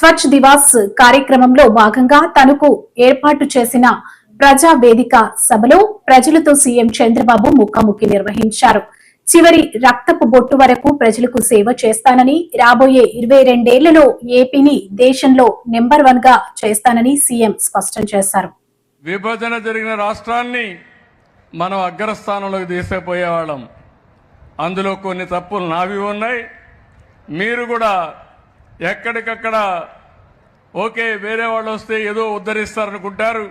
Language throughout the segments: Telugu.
స్వచ్ఛ దివాస్ కార్యక్రమంలో భాగంగా తనకు ఏర్పాటు చేసిన ప్రజా వేదిక సభలో ప్రజలతో సీఎం చంద్రబాబు ముఖాముఖి నిర్వహించారు. చివరి రక్తపు బొట్టు వరకు ప్రజలకు సేవ చేస్తానని, రాబోయే 22 ఏళ్లలో ఏపీని దేశంలో నెంబర్ 1 గా చేస్తానని సీఎం స్పష్టం చేశారు. విభజన జరిగిన రాష్ట్రాన్ని మనం అగ్రస్థానంలోకి తీసుకుపోయేవాళ్ళం. అందులో కొన్ని తప్పులు నావి ఉన్నాయి. మీరు కూడా ఎక్కడికక్కడ ఓకే వేరే వాళ్ళు వస్తే ఏదో ఉద్ధరిస్తారనుకుంటారు.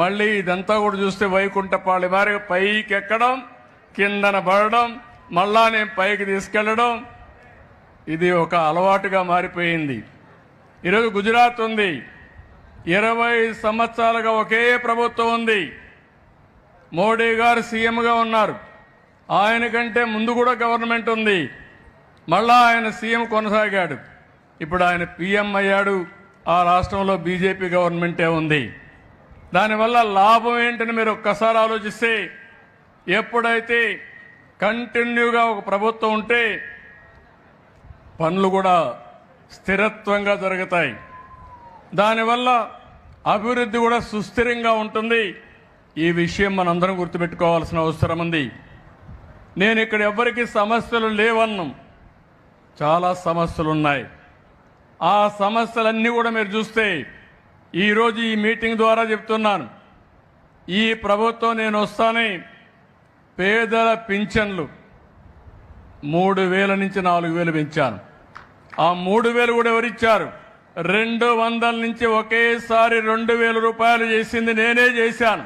మళ్ళీ ఇదంతా కూడా చూస్తే వైకుంఠపాళి వారి పైకి ఎక్కడం, కిందన పడడం, మళ్ళా నేను పైకి తీసుకెళ్లడం, ఇది ఒక అలవాటుగా మారిపోయింది. ఈరోజు గుజరాత్ ఉంది, 20 సంవత్సరాలుగా ఒకే ప్రభుత్వం ఉంది. మోడీ గారు సీఎంగా ఉన్నారు. ఆయన కంటే ముందు కూడా గవర్నమెంట్ ఉంది. మళ్ళా ఆయన సీఎం కొనసాగాడు. ఇప్పుడు ఆయన పీఎం అయ్యాడు. ఆ రాష్ట్రంలో బీజేపీ గవర్నమెంటే ఉంది. దానివల్ల లాభం ఏంటని మీరు ఒక్కసారి ఆలోచిస్తే, ఎప్పుడైతే కంటిన్యూగా ఒక ప్రభుత్వం ఉంటే పనులు కూడా స్థిరత్వంగా జరుగుతాయి. దానివల్ల అభివృద్ధి కూడా సుస్థిరంగా ఉంటుంది. ఈ విషయం మనందరం గుర్తుపెట్టుకోవాల్సిన అవసరం ఉంది. నేను ఇక్కడ ఎవరికి సమస్యలు లేవన్నాం, చాలా సమస్యలు ఉన్నాయి. ఆ సమస్యలన్నీ కూడా మీరు చూస్తే ఈరోజు ఈ మీటింగ్ ద్వారా చెప్తున్నాను. ఈ ప్రభుత్వం నేను వస్తానే పేదల పింఛన్లు 3,000 నుంచి 4,000 పెంచాను. ఆ 3,000 కూడా ఎవరిచ్చారు? 200 నుంచి ఒకేసారి 2,000 రూపాయలు చేసింది నేనే చేశాను.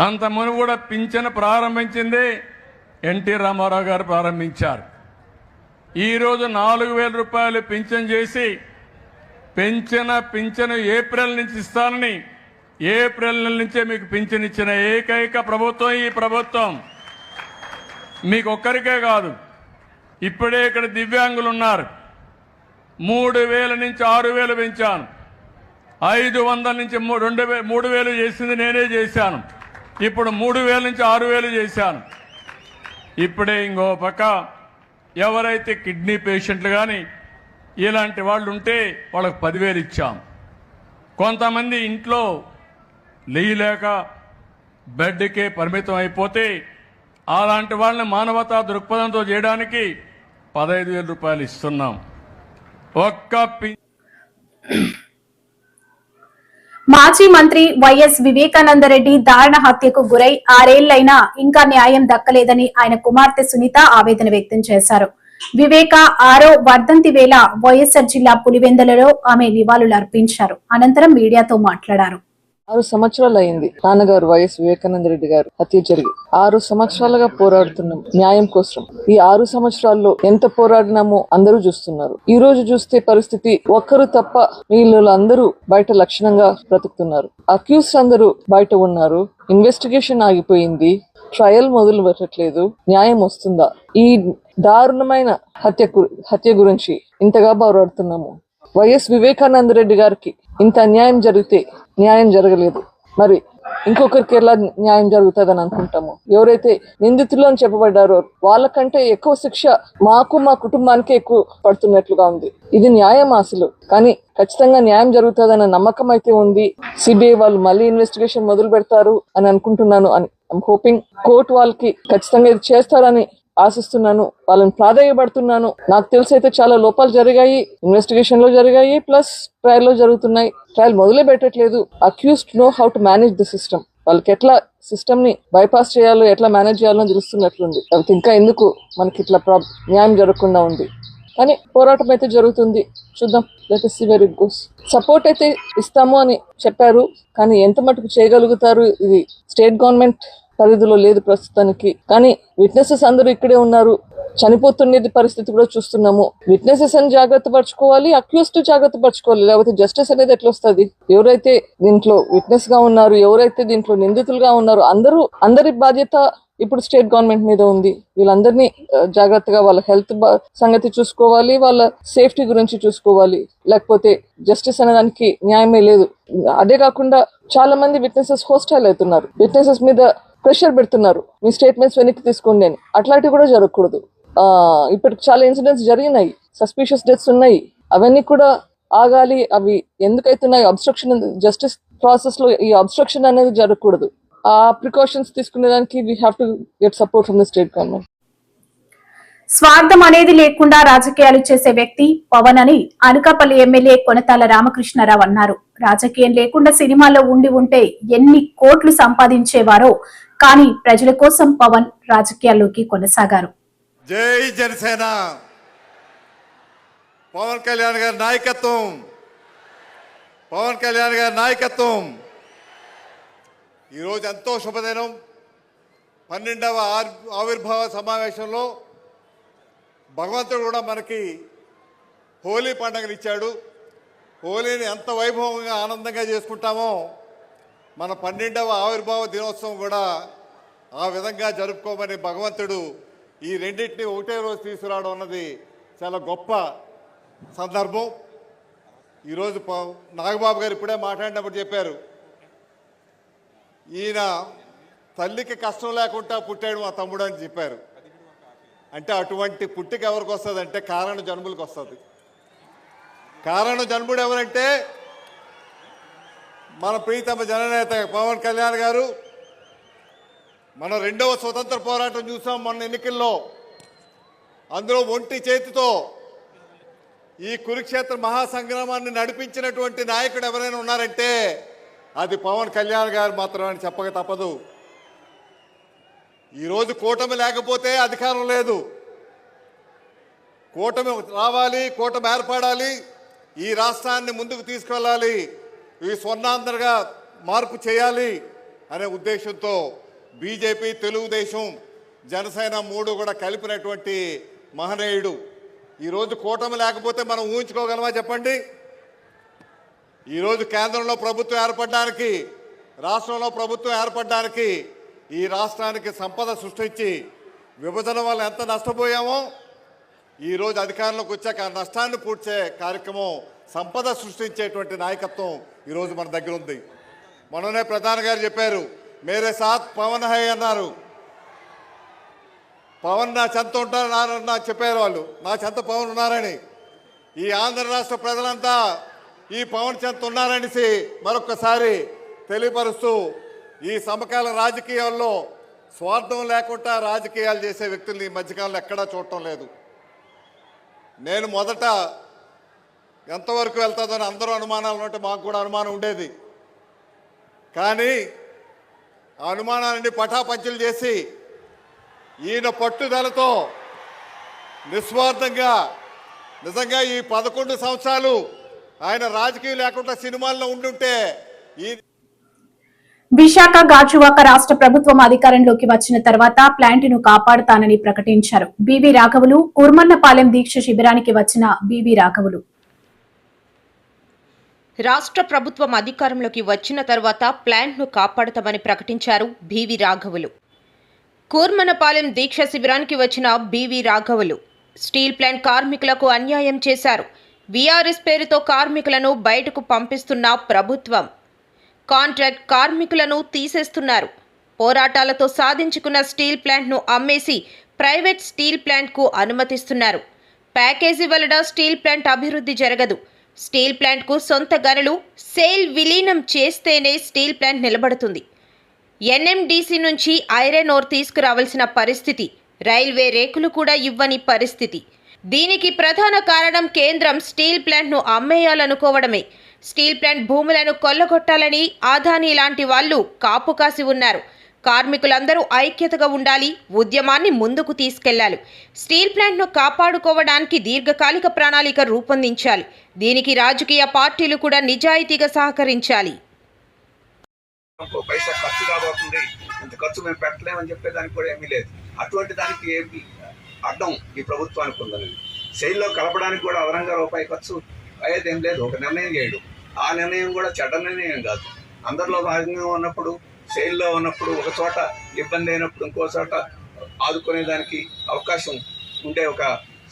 అంత మునుపు కూడా పింఛను ప్రారంభించింది ఎన్టీ రామారావు గారు ప్రారంభించారు. ఈరోజు 4,000 రూపాయలు పింఛన్ చేసి పింఛను ఏప్రిల్ నుంచి ఇస్తానని, ఏప్రిల్ నెల నుంచే మీకు పింఛన్ ఇచ్చిన ఏకైక ప్రభుత్వం ఈ ప్రభుత్వం. మీకు ఒక్కరికే కాదు, ఇప్పుడే ఇక్కడ దివ్యాంగులు ఉన్నారు. 3,000 నుంచి 6,000 పెంచాను. 500 నుంచి 3,000 చేసింది నేనే చేశాను. ఇప్పుడు 3,000 నుంచి 6,000 చేశాను. ఇప్పుడే ఇంకో పక్క ఎవరైతే కిడ్నీ పేషెంట్లు కానీ ఇలాంటి వాళ్ళు ఉంటే వాళ్ళకి 10,000 ఇచ్చాం. కొంతమంది ఇంట్లో లేయలేక బెడ్కే పరిమితం అయిపోతే అలాంటి వాళ్ళని మానవతా దృక్పథంతో చేయడానికి 15,000 రూపాయలు ఇస్తున్నాం. మాజీ మంత్రి వైఎస్ వివేకానందరెడ్డి దారుణ హత్యకు గురై 6 ఏళ్లైనా ఇంకా న్యాయం దక్కలేదని ఆయన కుమార్తె సునీత ఆవేదన వ్యక్తం చేశారు. వివేక 6వ వర్ధంతి వేళ వైఎస్ఆర్ జిల్లా పులివెందులలో ఆమె నివాళులు అర్పించారు. అనంతరం మీడియాతో మాట్లాడారు. 6 సంవత్సరాలు అయింది నాన్నగారు వైఎస్ వివేకానందరెడ్డి గారు హత్య జరిగి. 6 సంవత్సరాలుగా పోరాడుతున్నాం న్యాయం కోసం. ఈ 6 సంవత్సరాల్లో ఎంత పోరాడినామో అందరూ చూస్తున్నారు. ఈ రోజు చూస్తే పరిస్థితి ఒక్కరు తప్ప వీళ్ళు అందరూ బయట లక్షణంగా బ్రతుకుతున్నారు. అక్యూస్ అందరూ బయట ఉన్నారు. ఇన్వెస్టిగేషన్ ఆగిపోయింది. ట్రయల్ మొదలు పెట్టట్లేదు. న్యాయం వస్తుందా? ఈ దారుణమైన హత్య గురించి ఇంతగా పోరాడుతున్నాము. వైఎస్ వివేకానందరెడ్డి గారికి ఇంత అన్యాయం జరిగితే న్యాయం జరగలేదు, మరి ఇంకొకరికి ఎలా న్యాయం జరుగుతుందని అనుకుంటాము? ఎవరైతే నిందితులు అని చెప్పబడ్డారో వాళ్ళకంటే ఎక్కువ శిక్ష మాకు, మా కుటుంబానికే ఎక్కువ పడుతున్నట్లుగా ఉంది. ఇది న్యాయం అసలు? కానీ ఖచ్చితంగా న్యాయం జరుగుతుందన్న నమ్మకం అయితే ఉంది. సిబిఐ వాళ్ళు మళ్ళీ ఇన్వెస్టిగేషన్ మొదలు పెడతారు అని అనుకుంటున్నాను. ఐఎమ్ హోపింగ్ కోర్టు వాళ్ళకి ఖచ్చితంగా ఇది చేస్తారని ఆశిస్తున్నాను. వాళ్ళని ప్రాధాన్యపడుతున్నాను. నాకు తెలిసి అయితే చాలా లోపాలు జరిగాయి, ఇన్వెస్టిగేషన్ లో జరిగాయి, ప్లస్ ట్రయల్ లో జరుగుతున్నాయి. ట్రయల్ మొదలే పెట్టట్లేదు. Accused know how to manage the system. వాళ్ళకి ఎట్లా సిస్టమ్ ని బైపాస్ చేయాలో, ఎట్లా మేనేజ్ చేయాలో తెలుస్తున్నట్లుంది. కాబట్టి ఇంకా ఎందుకు మనకి ఇట్లా న్యాయం జరగకుండా ఉంది? కానీ పోరాటం అయితే జరుగుతుంది. చూద్దాం, let us see where it goes. Support అయితే ఇస్తాము అని చెప్పారు, కానీ ఎంత మటుకు చేయగలుగుతారు ఇది స్టేట్ గవర్నమెంట్ పరిధిలో లేదు ప్రస్తుతానికి. కానీ విట్నెసెస్ అందరూ ఇక్కడే ఉన్నారు. చనిపోతున్నది పరిస్థితి కూడా చూస్తున్నాము. విట్నెసెస్ అని జాగ్రత్త పరచుకోవాలి, అక్యూస్డ్ జాగ్రత్త పరచుకోవాలి. లేకపోతే జస్టిస్ అనేది ఎట్లా వస్తుంది? ఎవరైతే దీంట్లో విట్నెస్ గా ఉన్నారు, ఎవరైతే దీంట్లో నిందితులుగా ఉన్నారు, అందరి బాధ్యత ఇప్పుడు స్టేట్ గవర్నమెంట్ మీద ఉంది. వీళ్ళందరినీ జాగ్రత్తగా వాళ్ళ హెల్త్ సంగతి చూసుకోవాలి, వాళ్ళ సేఫ్టీ గురించి చూసుకోవాలి. లేకపోతే జస్టిస్ అనేదానికి న్యాయమే లేదు. అదే కాకుండా చాలా మంది విట్నెసెస్ హోస్టైల్ అవుతున్నారు. విట్నెసెస్ మీద ప్రెషర్ పెడుతున్నారు, మీ స్టేట్మెంట్స్ వెనక్కి తీసుకోండి అని. అట్లాంటివి కూడా జరగకూడదు. ఇప్పటికి చాలా ఇన్సిడెంట్స్ జరిగినాయి, సస్పిషియస్ డెత్స్ ఉన్నాయి. అవన్నీ కూడా ఆగాలి. అవి ఎందుకైతున్నాయి, అబ్స్ట్రక్షన్, జస్టిస్ ప్రాసెస్ లో ఈ అబ్స్ట్రక్షన్ అనేది జరగకూడదు. ఆ ప్రికాషన్స్ తీసుకునేదానికి we have to get support from the state government. స్వార్థం అనేది లేకుండా రాజకీయాలు చేసే వ్యక్తి పవన్ అని అనకాపల్లి ఎమ్మెల్యే కొనతాల రామకృష్ణారావు అన్నారు. రాజకీయం లేకుండా సినిమాలో ఉండి ఉంటే ఎన్ని కోట్లు సంపాదించేవారో, కానీ ప్రజల కోసం పవన్ రాజకీయాల్లోకి కొనసాగారు. జై జనసేన, పవన్ కళ్యాణ్ గారి నాయకత్వం, పవన్ కళ్యాణ్ గారి నాయకత్వం. ఈరోజు ఎంతో శుభదినం. 12వ ఆవిర్భావ సమావేశంలో భగవంతుడు కూడా మనకి హోలీ పండుగనిచ్చాడు. హోలీని ఎంత వైభవంగా ఆనందంగా చేసుకుంటామో మన 12వ ఆవిర్భావ దినోత్సవం కూడా ఆ విధంగా జరుపుకోమని భగవంతుడు ఈ రెండింటిని ఒకటే రోజు తీసుకురావడం అన్నది చాలా గొప్ప సందర్భం. ఈరోజు నాగబాబు గారు ఇప్పుడే మాట్లాడినప్పుడు చెప్పారు, ఈయన తల్లికి కష్టం లేకుండా పుట్టాడు మా తమ్ముడు అని చెప్పారు. అంటే అటువంటి పుట్టిక ఎవరికి వస్తుంది అంటే కారణ జన్ములకు వస్తుంది. కారణ జన్ముడు ఎవరంటే మన ప్రీతమ జననేత పవన్ కళ్యాణ్ గారు. మనం 2వ స్వతంత్ర పోరాటం చూసాం మొన్న ఎన్నికల్లో. అందులో ఒంటి చేతితో ఈ కురుక్షేత్ర మహాసంగ్రామాన్ని నడిపించినటువంటి నాయకుడు ఎవరైనా ఉన్నారంటే అది పవన్ కళ్యాణ్ గారు మాత్రమే అని చెప్పక తప్పదు. ఈరోజు కూటమి లేకపోతే అధికారం లేదు. కూటమి రావాలి, కూటమి ఏర్పడాలి, ఈ రాష్ట్రాన్ని ముందుకు తీసుకెళ్ళాలి, ఈ స్వర్ణాంధ్రగా మార్పు చేయాలి అనే ఉద్దేశంతో బీజేపీ, తెలుగుదేశం, జనసేన 3 కూడా కలిపినటువంటి మహనీయుడు. ఈరోజు కూటమి లేకపోతే మనం ఊహించుకోగలమా చెప్పండి? ఈరోజు కేంద్రంలో ప్రభుత్వం ఏర్పడడానికి, రాష్ట్రంలో ప్రభుత్వం ఏర్పడడానికి, ఈ రాష్ట్రానికి సంపద సృష్టించి విభజన వల్ల ఎంత నష్టపోయామో ఈరోజు అధికారంలోకి వచ్చాక ఆ నష్టాన్ని పూడ్చే కార్యక్రమం, సంపద సృష్టించేటువంటి నాయకత్వం ఈరోజు మన దగ్గర ఉంది. మొన్ననే ప్రధాని గారు చెప్పారు, మేరే సాత్ పవన్ హై అన్నారు. పవన్ నా చెంత ఉంటారని చెప్పారు వాళ్ళు, నా చెంత పవన్ ఉన్నారని. ఈ ఆంధ్ర రాష్ట్ర ప్రజలంతా ఈ పవన్ చెంత ఉన్నారనేసి మరొకసారి తెలియపరుస్తూ, ఈ సమకాల రాజకీయాల్లో స్వార్థం లేకుండా రాజకీయాలు చేసే వ్యక్తుల్ని ఈ మధ్యకాలంలో ఎక్కడా చూడటం లేదు. నేను మొదట ఎంతవరకు వెళ్తుందని అందరూ అనుమానాలు ఉంటే మాకు కూడా అనుమానం ఉండేది. కానీ ఆ అనుమానాలన్నీ పటాపంచలు చేసి ఈయన పట్టుదలతో నిస్వార్థంగా నిజంగా ఈ 11 సంవత్సరాలు ఆయన రాజకీయం లేకుండా సినిమాల్లో ఉండుంటే ఈ విశాఖ గాజువాక రాష్ట్ర ప్రభుత్వం అధికారంలోకి వచ్చిన తర్వాత ప్లాంట్ ను కాపాడుతానని ప్రకటించారు. బివి రాఘవులు కుర్మన్నపాలెం దీక్ష శిబిరానికి వచ్చిన బివి రాఘవులు రాష్ట్ర ప్రభుత్వం అధికారంలోకి వచ్చిన తర్వాత ప్లాంట్ను కాపాడుతామని ప్రకటించారు బివి రాఘవులు. కూర్మనపాలెం దీక్ష శిబిరానికి వచ్చిన బివి రాఘవులు స్టీల్ ప్లాంట్ కార్మికులకు అన్యాయం చేశారు. వీఆర్ఎస్ పేరుతో కార్మికులను బయటకు పంపిస్తున్న ప్రభుత్వం కాంట్రాక్ట్ కార్మికులను తీసేస్తున్నారు. పోరాటాలతో సాధించుకున్న స్టీల్ ప్లాంట్ను అమ్మేసి ప్రైవేట్ స్టీల్ ప్లాంట్కు అనుమతిస్తున్నారు. ప్యాకేజీ వలన స్టీల్ ప్లాంట్ అభివృద్ధి జరగదు. స్టీల్ ప్లాంట్కు సొంత గనులు సేల్ విలీనం చేస్తేనే స్టీల్ ప్లాంట్ నిలబడుతుంది. ఎన్ఎండిసి నుంచి ఐరన్ ఓర్ తీసుకురావాల్సిన పరిస్థితి, రైల్వే రేకులు కూడా ఇవ్వని పరిస్థితి. దీనికి ప్రధాన కారణం కేంద్రం స్టీల్ ప్లాంట్ను అమ్మేయాలనుకోవడమే. స్టీల్ ప్లాంట్ భూములను కొల్లగొట్టాలని అదానీ లాంటి వాళ్ళు కాపు కాసి ఉన్నారు. కార్మికులందరూ ఐక్యతగా ఉండాలి, ఉద్యమాన్ని ముందుకు తీసుకెళ్లాలి. స్టీల్ ప్లాంట్ను కాపాడుకోవడానికి దీర్ఘకాలిక ప్రణాళిక రూపొందించాలి. దీనికి రాజకీయ పార్టీలు కూడా నిజాయితీగా సహకరించాలి. పైసా ఖర్చు కాబోతుంది, ఇంత ఖర్చు మేము పెట్టలేమని చెప్పేదానికి కూడా ఏమీ లేదు. అటువంటి దానికి ఏమి అడ్డం ఈ ప్రభుత్వానికి ఉందని శైలిలో కలపడానికి కూడా అదనంగా రూపాయి ఖర్చు అయ్యేదేం లేదు. ఒక నిర్ణయం చేయడం, ఆ నిర్ణయం కూడా చెడ్డ నిర్ణయం కాదు. అందరిలో భాగంగా ఉన్నప్పుడు, శైలిలో ఉన్నప్పుడు ఒక చోట ఇబ్బంది అయినప్పుడు ఇంకో చోట ఆదుకునేదానికి అవకాశం ఉండే ఒక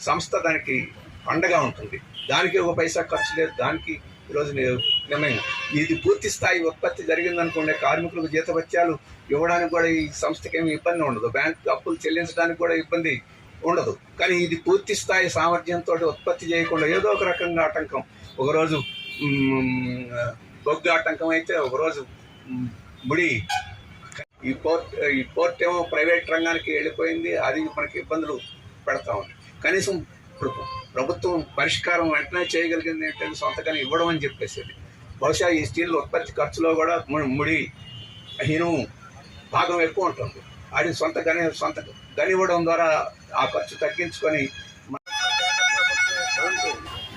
సంస్థ దానికి పండగ ఉంటుంది. దానికి ఒక పైసా ఖర్చు లేదు. దానికి ఈరోజు నిర్ణయం ఇది పూర్తి స్థాయి ఉత్పత్తి జరిగిందనుకోండి, కార్మికులకు జీతభత్యాలు ఇవ్వడానికి కూడా ఈ సంస్థకి ఏమి ఇబ్బంది ఉండదు. బ్యాంకు అప్పులు చెల్లించడానికి కూడా ఇబ్బంది ఉండదు. కానీ ఇది పూర్తి స్థాయి సామర్థ్యంతో ఉత్పత్తి చేయకుండా ఏదో ఒక రకంగా ఆటంకం, ఒకరోజు బొగ్గు ఆటంకం అయితే, ఒకరోజు ముడి. ఈ పోర్ట్ ఏమో ప్రైవేట్ రంగానికి వెళ్ళిపోయింది, అది మనకి ఇబ్బందులు పెడతా ఉంది. కనీసం ప్రభుత్వం పరిష్కారం వెంటనే చేయగలిగింది ఏంటంటే సొంతగానే ఇవ్వడం అని చెప్పేసి. బహుశా ఈ స్టీల్ ఉత్పత్తి ఖర్చులో కూడా ముడి ఇనుము భాగం ఎక్కువ ఉంటుంది. అది సొంత గని ఇవ్వడం ద్వారా ఆ ఖర్చు తగ్గించుకొని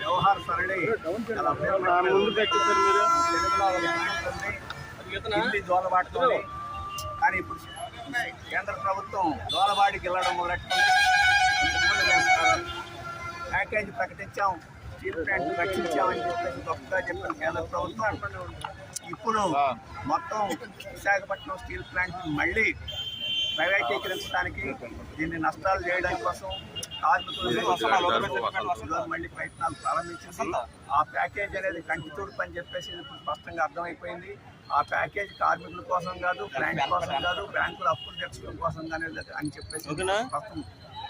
వ్యవహార సరళి జోలబాటుతోనే. కానీ ఇప్పుడు కేంద్ర ప్రభుత్వం జోలబాడికి వెళ్ళడం మొదలెట్టుకుంది. ప్యాకేజీ ప్రకటించాం, స్టీల్ ప్లాంట్ రక్షించామని చెప్పేసి గొప్పగా చెప్పిన కేంద్ర ప్రభుత్వం ఇప్పుడు మొత్తం విశాఖపట్నం స్టీల్ ప్లాంట్ మళ్ళీ ప్రైవేటీకరించడానికి, దీన్ని నష్టాలు చేయడం కోసం కార్మికులు మళ్ళీ ప్రయత్నాలు ప్రారంభించింది. ఆ ప్యాకేజ్ అనేది కంటి తూర్పు అని చెప్పేసి ఇప్పుడు స్పష్టంగా అర్థమైపోయింది. ఆ ప్యాకేజ్ కార్మికుల కోసం కాదు, ప్లాంట్ కోసం కాదు, బ్యాంకులు అప్పులు తెచ్చుకోవడం కోసం కానీ అని చెప్పేసి స్పష్టం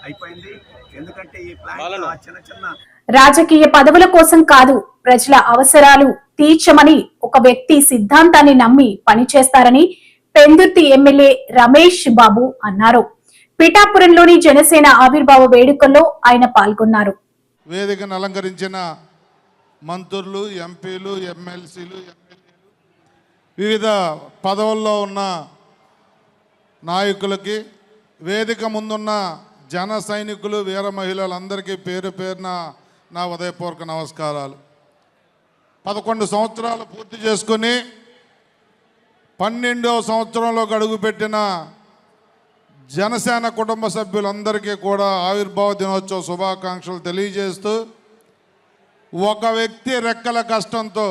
అయిపోయింది. ఎందుకంటే ఈ ప్లాంట్ చిన్న రాజకీయ పదవుల కోసం కాదు, ప్రజల అవసరాలు తీర్చమని ఒక వ్యక్తి సిద్ధాంతాన్ని నమ్మి పనిచేస్తారని పెందుర్తి ఎమ్మెల్యే రమేష్ బాబు అన్నారు. పిఠాపురంలోని జనసేన ఆవిర్భావ వేడుకల్లో ఆయన పాల్గొన్నారు. వేదికను అలంకరించిన మంత్రులు, ఎంపీలు, ఎమ్మెల్సీలు, వివిధ పదవుల్లో ఉన్న నాయకులకి, వేదిక ముందున్న జన సైనికులు, వీర మహిళలందరికీ పేరు పేరున నా ఉదయపూర్వక నమస్కారాలు. 11 సంవత్సరాలు పూర్తి చేసుకుని 12వ సంవత్సరంలోకి అడుగుపెట్టిన జనసేన కుటుంబ సభ్యులందరికీ కూడా ఆవిర్భావ దినోత్సవ శుభాకాంక్షలు తెలియజేస్తూ, ఒక వ్యక్తి రెక్కల కష్టంతో,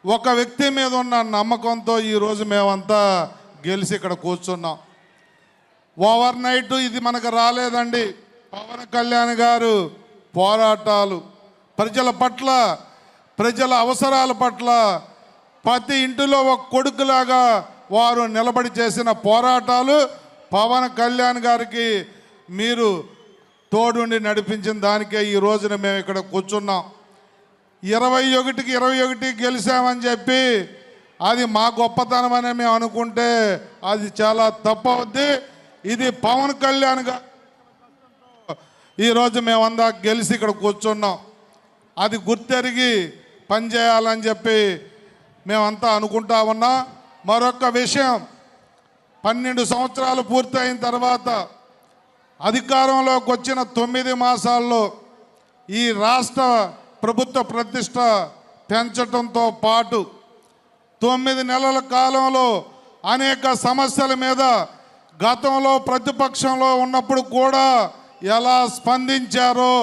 ఒక వ్యక్తి మీద ఉన్న నమ్మకంతో ఈరోజు మేమంతా గెలిచి ఇక్కడ కూర్చున్నాం. ఓవర్ నైట్ ఇది మనకు రాలేదండి. పవన్ కళ్యాణ్ గారు పోరాటాలు, ప్రజల పట్ల, ప్రజల అవసరాల పట్ల ప్రతి ఇంటిలో ఒక కొడుకులాగా వారు నిలబడి చేసిన పోరాటాలు పవన్ కళ్యాణ్ గారికి మీరు తోడుండి నడిపించిన దానికే ఈ రోజున మేము ఇక్కడ కూర్చున్నాం. 21కి 21 గెలిచామని చెప్పి అది మా గొప్పతనం అని మేము అనుకుంటే అది చాలా తప్పవుద్ది. ఇది పవన్ కళ్యాణ్ గారు ఈరోజు మేమంతా గెలిచి ఇక్కడ కూర్చున్నాం. అది గుర్తెరిగి పనిచేయాలని చెప్పి మేమంతా అనుకుంటా ఉన్నాం. మరొక విషయం, 12 సంవత్సరాలు పూర్తయిన తర్వాత అధికారంలోకి వచ్చిన 9 మాసాల్లో ఈ రాష్ట్ర ప్రభుత్వ ప్రతిష్ట పెంచడంతో పాటు 9 నెలల కాలంలో అనేక సమస్యల మీద గతంలో ప్రతిపక్షంలో ఉన్నప్పుడు కూడా ఎలా స్పందించారో,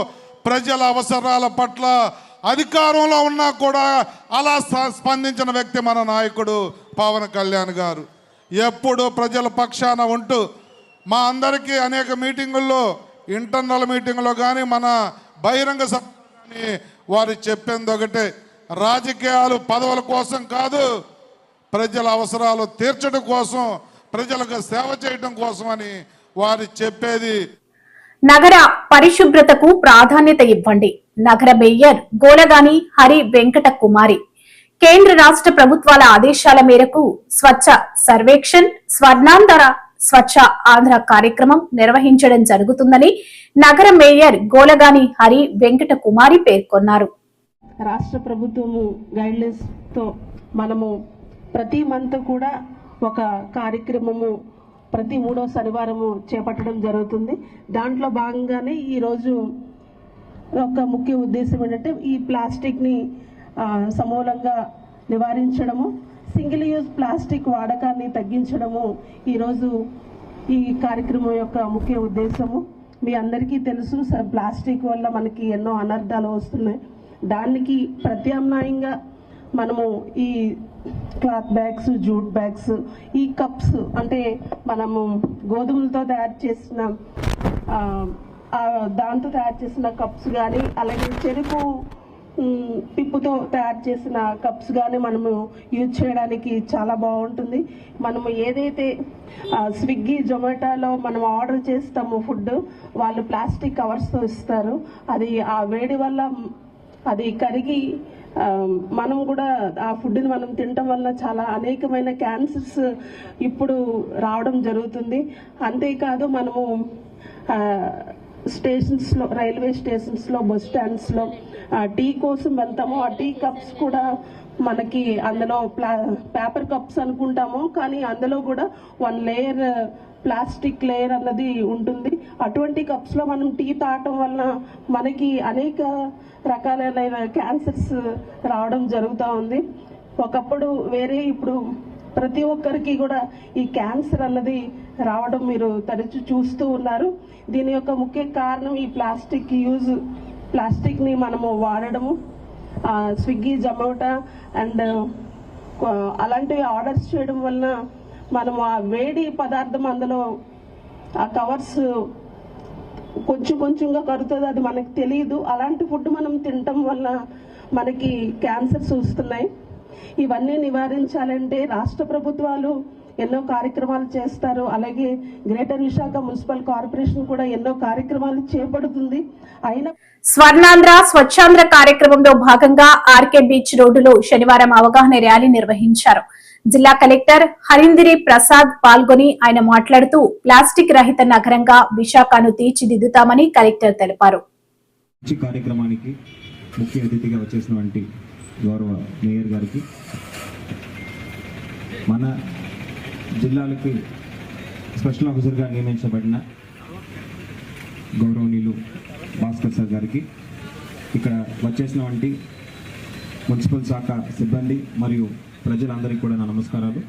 ప్రజల అవసరాల పట్ల అధికారంలో ఉన్నా కూడా అలా స్పందించిన వ్యక్తి మన నాయకుడు పవన్ కళ్యాణ్ గారు. ఎప్పుడు ప్రజల పక్షాన ఉంటూ మా అందరికీ అనేక మీటింగుల్లో, ఇంటర్నల్ మీటింగులో కానీ మన బహిరంగ సభ కానీ వారు చెప్పింది ఒకటే, రాజకీయాలు పదవుల కోసం కాదు, ప్రజల అవసరాలు తీర్చడం కోసం, ప్రజలకు సేవ చేయడం కోసం అని వారు చెప్పేది. నగర పరిశుభ్రతకు ప్రాధాన్యత ఇవ్వండి. నగర మేయర్ గోలగాని హరి వెంకట కుమారి. కేంద్ర రాష్ట్ర ప్రభుత్వాల ఆదేశాల మేరకు స్వచ్ఛ సర్వేక్షణ్, స్వర్ణాంధ్ర స్వచ్ఛ ఆంధ్ర కార్యక్రమం నిర్వహించడం జరుగుతుందని నగర మేయర్ గోలగాని హరి వెంకట కుమారి పేర్కొన్నారు. రాష్ట్ర ప్రభుత్వము గైడ్లైన్స్ తో మనము ప్రతి మంత్ కూడా ఒక కార్యక్రమము ప్రతి 3వ శనివారము చేపట్టడం జరుగుతుంది. దాంట్లో భాగంగానే ఈరోజు ఒక ముఖ్య ఉద్దేశం ఏంటంటే ఈ ప్లాస్టిక్ని సమూలంగా నివారించడము, సింగిల్ యూజ్ ప్లాస్టిక్ వాడకాన్ని తగ్గించడము ఈరోజు ఈ కార్యక్రమం యొక్క ముఖ్య ఉద్దేశము. మీ అందరికీ తెలుసు, ప్లాస్టిక్ వల్ల మనకి ఎన్నో అనర్థాలు వస్తున్నాయి. దానికి ప్రత్యామ్నాయంగా మనము ఈ క్లాత్ బ్యాగ్స్, జూట్ బ్యాగ్స్, ఈ కప్స్ అంటే మనము గోధుమలతో తయారు చేసిన దాంతో తయారు చేసిన కప్స్ కానీ, అలాగే చెరుకు పిప్పుతో తయారు చేసిన కప్స్ కానీ మనము యూజ్ చేయడానికి చాలా బాగుంటుంది. మనము ఏదైతే స్విగ్గీ జొమాటోలో మనం ఆర్డర్ చేస్తామో ఫుడ్, వాళ్ళు ప్లాస్టిక్ కవర్స్తో ఇస్తారు. అది ఆ వేడి వల్ల అది కరిగి మనం కూడా ఆ ఫుడ్ని మనం తినటం వల్ల చాలా అనేకమైన క్యాన్సర్స్ ఇప్పుడు రావడం జరుగుతుంది. అంతేకాదు మనము స్టేషన్స్లో, రైల్వే స్టేషన్స్లో, బస్ స్టాండ్స్లో టీ కోసం వెళ్తాము. ఆ టీ కప్స్ కూడా మనకి అందులో పేపర్ కప్స్ అనుకుంటాము, కానీ అందులో కూడా 1 లేయర్ ప్లాస్టిక్ లేయర్ అన్నది ఉంటుంది. అటువంటి కప్స్లో మనం టీ తాగటం వల్ల మనకి అనేక రకాలైన క్యాన్సర్స్ రావడం జరుగుతూ ఉంది. ఒకప్పుడు వేరే, ఇప్పుడు ప్రతి ఒక్కరికి కూడా ఈ క్యాన్సర్ అన్నది రావడం మీరు తరచు చూస్తూ ఉన్నారు. దీని యొక్క ముఖ్య కారణం ఈ ప్లాస్టిక్ని మనము వాడడము. స్విగ్గీ, జొమాటో అండ్ అలాంటివి ఆర్డర్స్ చేయడం వలన మనము ఆ వేడి పదార్థం అందులో ఆ కవర్స్ కొంచెంగా కరుగుతుంది, అది మనకు తెలియదు. అలాంటి ఫుడ్ మనం తినటం వల్ల మనకి క్యాన్సర్స్ వస్తున్నాయి. ఇవన్నీ నివారించాలంటే రాష్ట్ర ప్రభుత్వాలు ఎన్నో కార్యక్రమాలు చేస్తారు. అలాగే గ్రేటర్ విశాఖ మున్సిపల్ కార్పొరేషన్ కూడా ఎన్నో కార్యక్రమాలు చేపడుతుంది. అయినా స్వర్ణాంధ్ర స్వచ్ఛాంధ్ర కార్యక్రమంలో భాగంగా ఆర్కే బీచ్ రోడ్డులో శనివారం అవగాహన ర్యాలీ నిర్వహించారు. జిల్లా కలెక్టర్ హరీంద్రి ప్రసాద్ పాల్గొని ఆయన మాట్లాడుతూ ప్లాస్టిక్ రహిత నగరంగా విశాఖను తీర్చిదిద్దుతామని కలెక్టర్ తెలిపారు. కార్యక్రమానికి ముఖ్య అతిథిగా వచ్చేసినటువంటి గౌరవ మేయర్ గారికి, మన జిల్లాలకి స్పెషల్ ఆఫీసర్గా నియమించబడిన గౌరవనీయులు భాస్కర్ సార్ గారికి, ఇక్కడ వచ్చేసినటువంటి మున్సిపల్ శాఖ సిబ్బంది మరియు ప్రజలందరికీ కూడా నా నమస్కారాలు.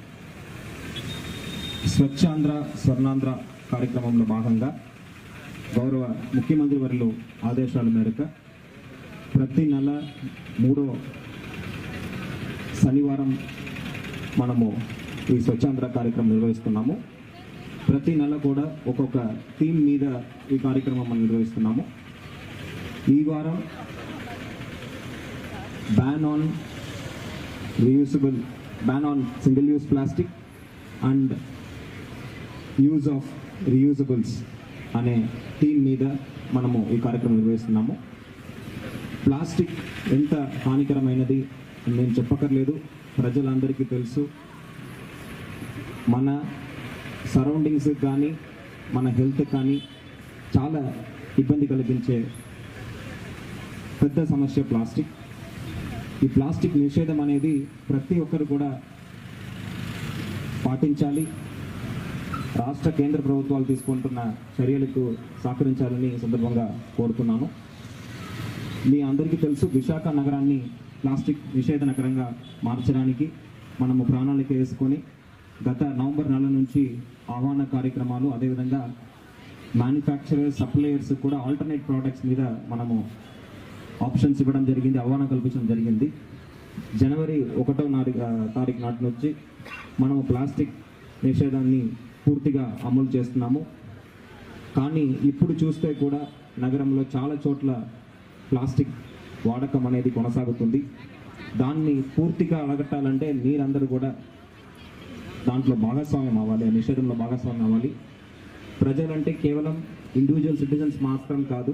స్వచ్ఛాంధ్ర స్వర్ణాంధ్ర కార్యక్రమంలో భాగంగా గౌరవ ముఖ్యమంత్రి వర్యులు ఆదేశాల మేరకు ప్రతి నెల 3వ శనివారం మనము ఈ స్వచ్ఛాంధ్ర కార్యక్రమం నిర్వహిస్తున్నాము. ప్రతి నెల కూడా ఒక్కొక్క థీమ్ మీద ఈ కార్యక్రమం మనం నిర్వహిస్తున్నాము. ఈ వారం ban on single use plastic and use of reusables అనే థీమ్ మీద మనము ఈ కార్యక్రమం నిర్వహిస్తున్నాము. ప్లాస్టిక్ ఎంత హానికరమైనది నేను చెప్పక్కర్లేదు, ప్రజలందరికీ తెలుసు. మన సరౌండింగ్స్ కానీ మన హెల్త్ కానీ చాలా ఇబ్బంది కలిగించే పెద్ద సమస్య ప్లాస్టిక్. ఈ ప్లాస్టిక్ నిషేధం అనేది ప్రతి ఒక్కరు కూడా పాటించాలి. రాష్ట్ర కేంద్ర ప్రభుత్వాలు తీసుకుంటున్న చర్యలకు సహకరించాలని సందర్భంగా కోరుతున్నాను. మీ అందరికీ తెలుసు, విశాఖ నగరాన్ని ప్లాస్టిక్ నిషేధ నగరంగా మార్చడానికి మనము ప్రణాళిక వేసుకొని గత నవంబర్ నెల నుంచి ఆహ్వాన కార్యక్రమాలు, అదేవిధంగా మ్యానుఫ్యాక్చరర్స్, సప్లయర్స్ కూడా ఆల్టర్నేట్ ప్రోడక్ట్స్ మీద మనము ఆప్షన్స్ ఇవ్వడం జరిగింది, ఆహ్వానం కల్పించడం జరిగింది. జనవరి 1వ తారీఖు నాటి నుంచి మనము ప్లాస్టిక్ నిషేధాన్ని పూర్తిగా అమలు చేస్తున్నాము. కానీ ఇప్పుడు చూస్తే కూడా నగరంలో చాలా చోట్ల ప్లాస్టిక్ వాడకం అనేది కొనసాగుతుంది. దాన్ని పూర్తిగా అడగట్టాలంటే మీరందరూ కూడా దాంట్లో భాగస్వామ్యం అవ్వాలి, ఆ నిషేధంలో భాగస్వామ్యం అవ్వాలి. ప్రజలంటే కేవలం ఇండివిజువల్ సిటిజన్స్ మాత్రం కాదు,